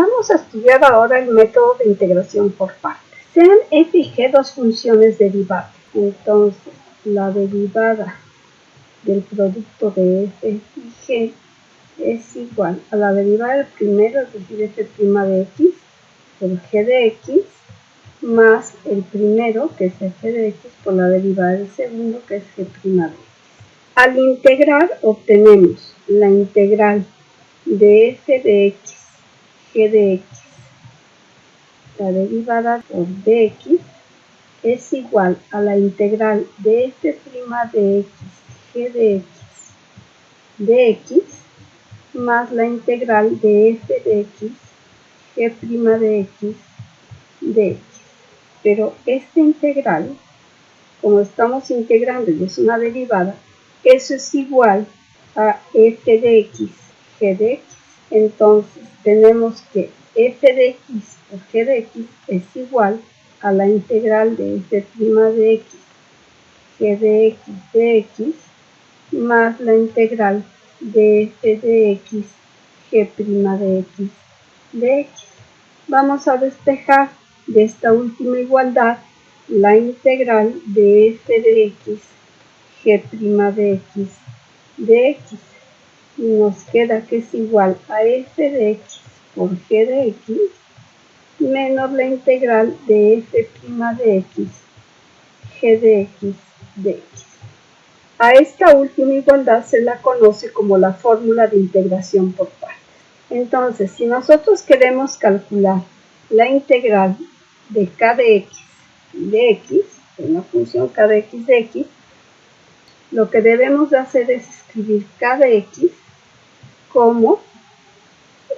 Vamos a estudiar ahora el método de integración por partes. Sean f y g dos funciones derivadas. Entonces, la derivada del producto de f y g es igual a la derivada del primero, es decir, f' de x, por g de x, más el primero, que es f de x, por la derivada del segundo, que es g' de x. Al integrar, obtenemos la integral de f de x, g de x, la derivada por dx, es igual a la integral de f' de x, g de x, dx, más la integral de f de x, g' de x, dx. Pero esta integral, como estamos integrando y es una derivada, eso es igual a f de x, g de x. Entonces tenemos que f de x por g de x es igual a la integral de f' de x, g de x dx, más la integral de f de x, g' de x dx. Vamos a despejar de esta última igualdad la integral de f de x, g' de x dx. Y nos queda que es igual a f de x por g de x menos la integral de f' de x, g de x dx. A esta última igualdad se la conoce como la fórmula de integración por partes. Entonces, si nosotros queremos calcular la integral de k de x de x, de una función k de x de x, lo que debemos de hacer es escribir k de x como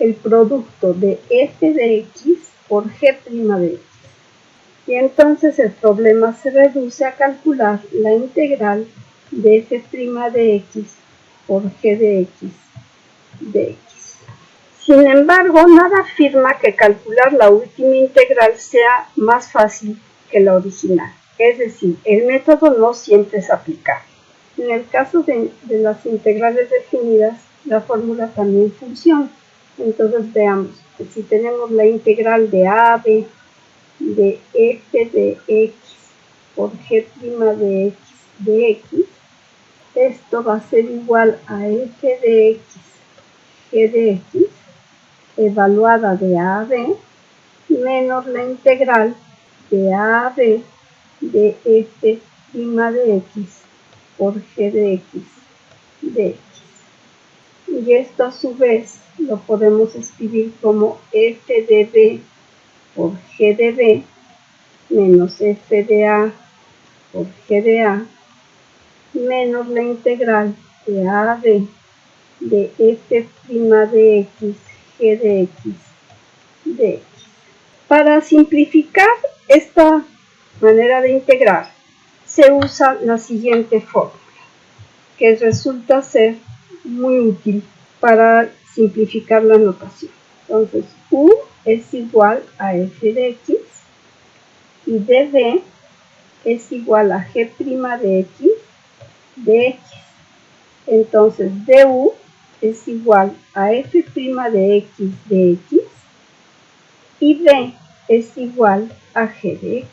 el producto de f de x por g' de x. Y entonces el problema se reduce a calcular la integral de f' de x por g de x dx. Sin embargo, nada afirma que calcular la última integral sea más fácil que la original. Es decir, el método no siempre es aplicable. En el caso de las integrales definidas, la fórmula también funciona. Entonces veamos que si tenemos la integral de a a b de f de x por g' de x dx, esto va a ser igual a f de x, g de x, evaluada de a a b, menos la integral de a a b de f' de x por g de x dx. Y esto a su vez lo podemos escribir como f de b por g de b menos f de a por g de a menos la integral de a a b de f' de x, g de x dx. Para simplificar esta manera de integrar, se usa la siguiente fórmula, que resulta ser muy útil para simplificar la notación. Entonces, u es igual a f de x y dv es igual a g' de x dx. Entonces, du es igual a f' de x dx y d es igual a g de x.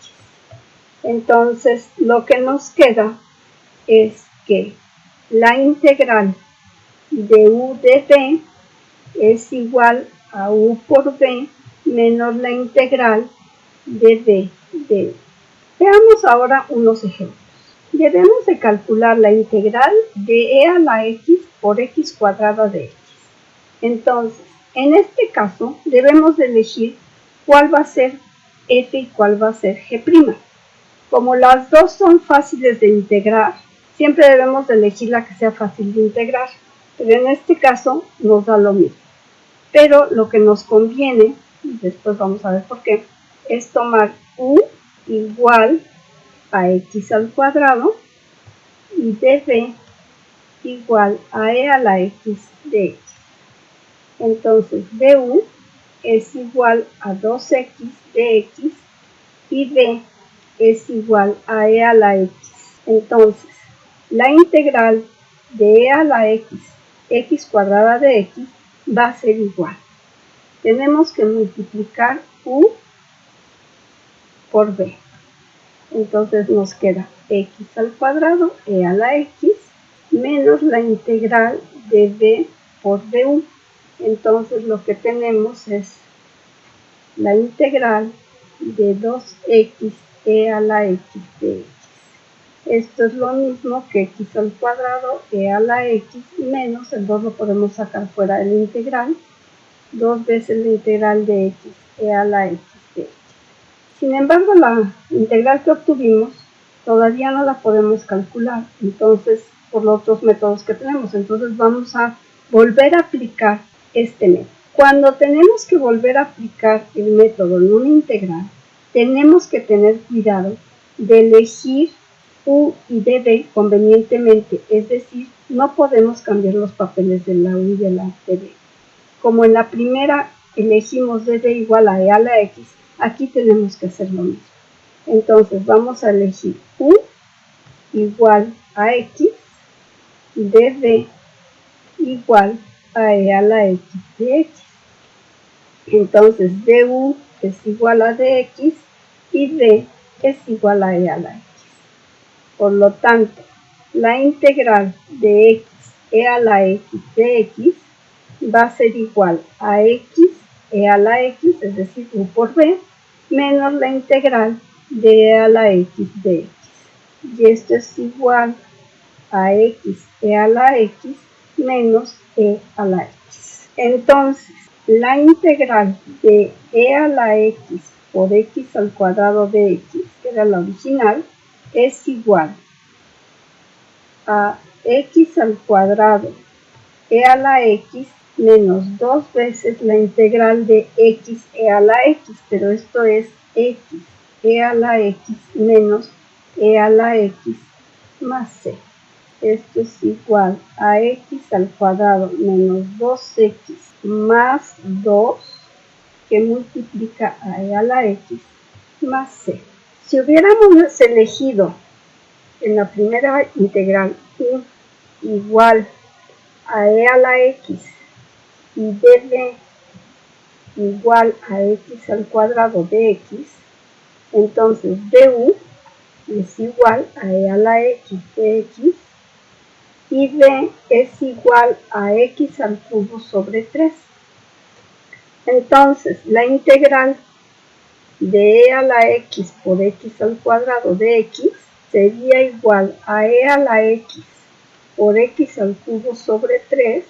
Entonces, lo que nos queda es que la integral de u de b es igual a u por b menos la integral de b de u. Veamos ahora unos ejemplos. Debemos de calcular la integral de e a la x por x cuadrada de x. Entonces, en este caso, debemos de elegir cuál va a ser f y cuál va a ser g'. Como las dos son fáciles de integrar, siempre debemos de elegir la que sea fácil de integrar, pero en este caso nos da lo mismo. Pero lo que nos conviene, y después vamos a ver por qué, es tomar u igual a x al cuadrado y dv igual a e a la x de x. Entonces du es igual a 2x de x y d es igual a e a la x. Entonces, la integral de e a la x, x cuadrada de x, va a ser igual tenemos que multiplicar u por b. Entonces nos queda x al cuadrado, e a la x, menos la integral de b por du. Entonces lo que tenemos es la integral de 2x e a la x de x. Esto es lo mismo que x al cuadrado, e a la x, menos el 2 lo podemos sacar fuera de la integral, 2 veces la integral de x, e a la x de x. Sin embargo, la integral que obtuvimos todavía no la podemos calcular, entonces, por los otros métodos que tenemos. Entonces vamos a volver a aplicar este método. Cuando tenemos que volver a aplicar el método en una integral, tenemos que tener cuidado de elegir u y db convenientemente, es decir, no podemos cambiar los papeles de la u y de la db. Como en la primera elegimos db igual a e a la x, aquí tenemos que hacer lo mismo. Entonces vamos a elegir u igual a x, db igual a e a la x de x. Entonces du es igual a dx y d es igual a e a la x. Por lo tanto, la integral de x e a la x de x va a ser igual a x e a la x, es decir, u por b, menos la integral de e a la x de x. Y esto es igual a x e a la x menos e a la x. Entonces, la integral de e a la x por x al cuadrado de x, que era la original, es igual a x al cuadrado e a la x menos 2 veces la integral de x e a la x, pero esto es x e a la x menos e a la x más c. Esto es igual a x al cuadrado menos 2x más 2, que multiplica a e a la x más c. Si hubiéramos elegido en la primera integral u igual a e a la x y db igual a x al cuadrado de x, entonces du es igual a e a la x de x y d es igual a x al cubo sobre 3. Entonces la integral de e a la x por x al cuadrado de x sería igual a e a la x por x al cubo sobre 3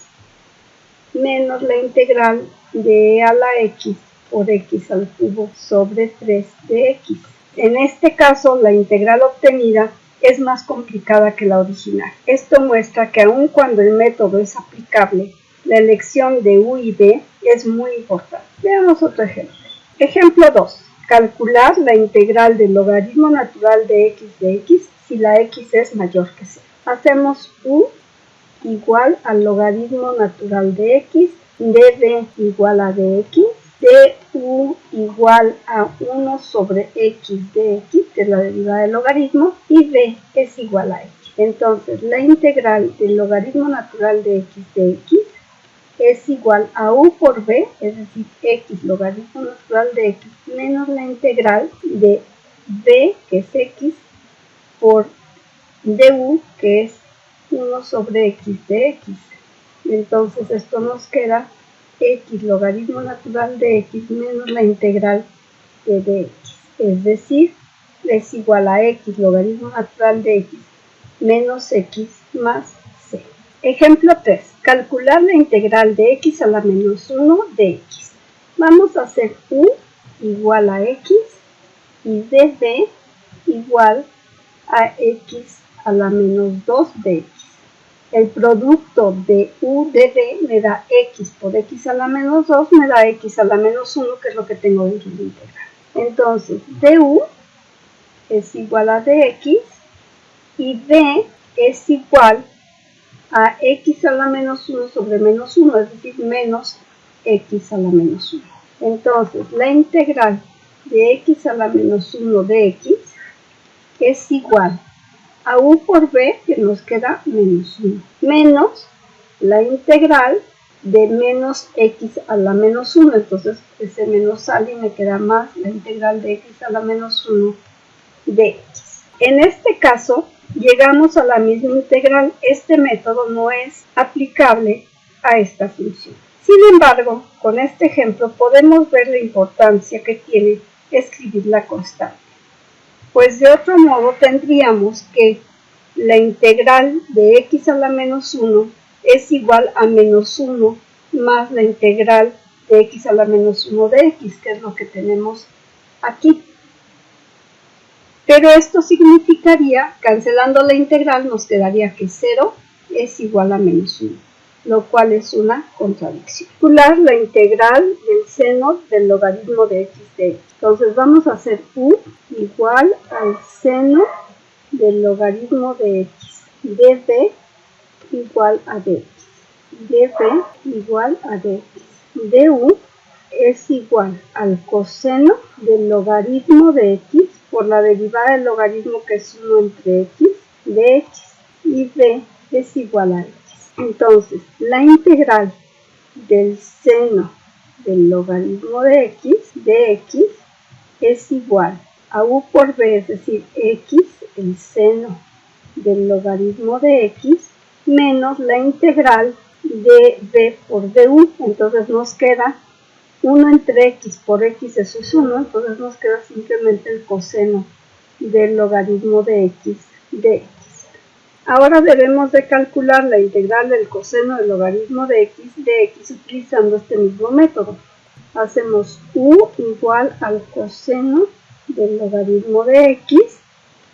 menos la integral de e a la x por x al cubo sobre 3 de x. En este caso, la integral obtenida es más complicada que la original. Esto muestra que aun cuando el método es aplicable, la elección de u y b es muy importante. Veamos otro ejemplo. Ejemplo 2. Calcular la integral del logaritmo natural de x si la x es mayor que 0. Hacemos u igual al logaritmo natural de x, db igual a dx, du igual a 1 sobre x de x, que es la derivada del logaritmo, y b es igual a x. Entonces, la integral del logaritmo natural de x es igual a u por b, es decir, x logaritmo natural de x, menos la integral de b, que es x, por du, que es 1 sobre x de x. Entonces esto nos queda x logaritmo natural de x menos la integral de dx, es decir, es igual a x logaritmo natural de x menos x más c. Ejemplo 3. Calcular la integral de x a la menos 1 de x. Vamos a hacer u igual a x y db igual a x a la menos 2 de x. El producto de u de b me da x por x a la menos 2, me da x a la menos 1, que es lo que tengo dentro de la integral. Entonces, du es igual a dx y b es igual a x a la menos 1 sobre menos 1, es decir, menos x a la menos 1. Entonces, la integral de x a la menos 1 de x es igual a u por b, que nos queda menos 1, menos la integral de menos x a la menos 1. Entonces ese menos sale y me queda más la integral de x a la menos 1 de x. En este caso llegamos a la misma integral. Este método no es aplicable a esta función. Sin embargo, con este ejemplo podemos ver la importancia que tiene escribir la constante. Pues de otro modo tendríamos que la integral de x a la menos 1 es igual a menos 1 más la integral de x a la menos 1 de x, que es lo que tenemos aquí. Pero esto significaría, cancelando la integral, nos quedaría que 0 es igual a menos 1, lo cual es una contradicción. Calcular la integral del seno del logaritmo de x de x. Entonces vamos a hacer u igual al seno del logaritmo de x, db igual a dx, db igual a dx, du es igual al coseno del logaritmo de x por la derivada del logaritmo, que es 1 entre x de x, y b es igual a x. Entonces la integral del seno del logaritmo de x es igual a u por b, es decir, x, el seno del logaritmo de x, menos la integral de b por du. Entonces nos queda 1 entre x por x, eso es 1, entonces nos queda simplemente el coseno del logaritmo de x de x. Ahora debemos de calcular la integral del coseno del logaritmo de x utilizando este mismo método. Hacemos u igual al coseno del logaritmo de x,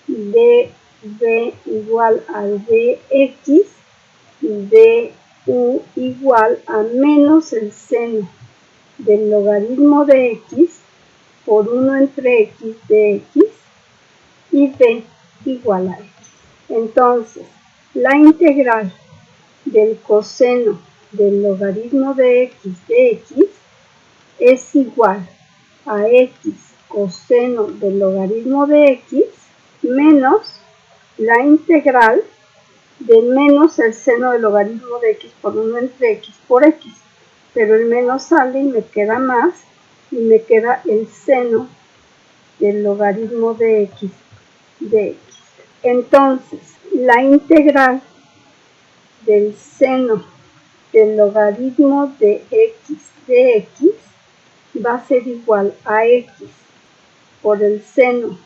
db igual al dx, du igual a menos el seno del logaritmo de x por 1 entre x de x, y b igual a x. Entonces, la integral del coseno del logaritmo de x es igual a x coseno del logaritmo de x menos la integral de menos el seno del logaritmo de x por 1 entre x por x. Pero el menos sale y me queda más, y me queda el seno del logaritmo de x de x. Entonces, la integral del seno del logaritmo de x va a ser igual a x por el seno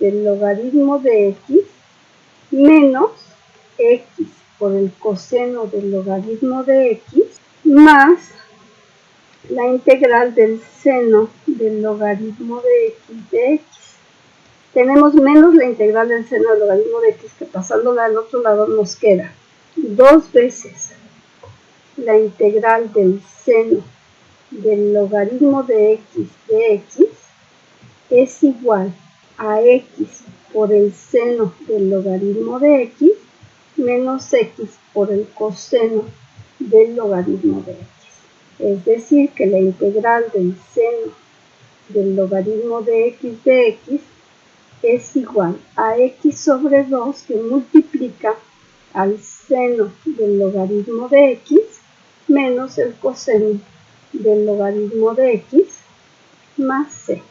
del logaritmo de x menos x por el coseno del logaritmo de x más la integral del seno del logaritmo de x. Tenemos menos la integral del seno del logaritmo de x, que pasándola al otro lado nos queda 2 veces la integral del seno del logaritmo de x es igual a x por el seno del logaritmo de x menos x por el coseno del logaritmo de x. Es decir, que la integral del seno del logaritmo de x es igual a x sobre 2, que multiplica al seno del logaritmo de x menos el coseno del logaritmo de x más c.